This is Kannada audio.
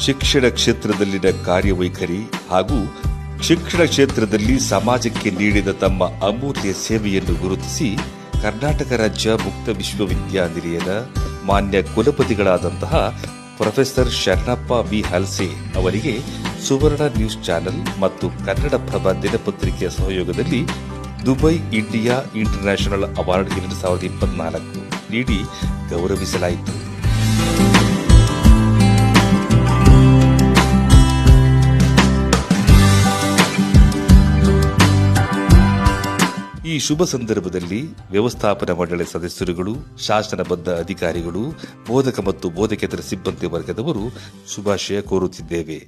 ಶಿಕ್ಷಣ ಕ್ಷೇತ್ರದಲ್ಲಿನ ಕಾರ್ಯವೈಖರಿ ಹಾಗೂ ಶಿಕ್ಷಣ ಕ್ಷೇತ್ರದಲ್ಲಿ ಸಮಾಜಕ್ಕೆ ನೀಡಿದ ತಮ್ಮ ಅಮೂಲ್ಯ ಸೇವೆಯನ್ನು ಗುರುತಿಸಿ ಕರ್ನಾಟಕ ರಾಜ್ಯ ಮುಕ್ತ ವಿಶ್ವವಿದ್ಯಾನಿಲಯದ ಮಾನ್ಯ ಕುಲಪತಿಗಳಾದಂತಹ ಪ್ರೊಫೆಸರ್ ಶರಣಪ್ಪ ವಿ ಹಲ್ಸೆ ಅವರಿಗೆ ಸುವರ್ಣ ನ್ಯೂಸ್ ಚಾನೆಲ್ ಮತ್ತು ಕನ್ನಡಪ್ರಭ ದಿನಪತ್ರಿಕೆಯ ಸಹಯೋಗದಲ್ಲಿ ದುಬೈ ಇಂಡಿಯಾ ಇಂಟರ್ನ್ಯಾಷನಲ್ ಅವಾರ್ಡ್ 2024 ನೀಡಿ ಗೌರವಿಸಲಾಯಿತು. ಈ ಶುಭ ಸಂದರ್ಭದಲ್ಲಿ ವ್ಯವಸ್ಥಾಪನಾ ಮಂಡಳಿ ಸದಸ್ಯರುಗಳು, ಶಾಸನಬದ್ಧ ಅಧಿಕಾರಿಗಳು, ಬೋಧಕ ಮತ್ತು ಬೋಧಕೇತರ ಸಿಬ್ಬಂದಿ ವರ್ಗದವರು ಶುಭಾಶಯ ಕೋರುತ್ತಿದ್ದೇವೆ.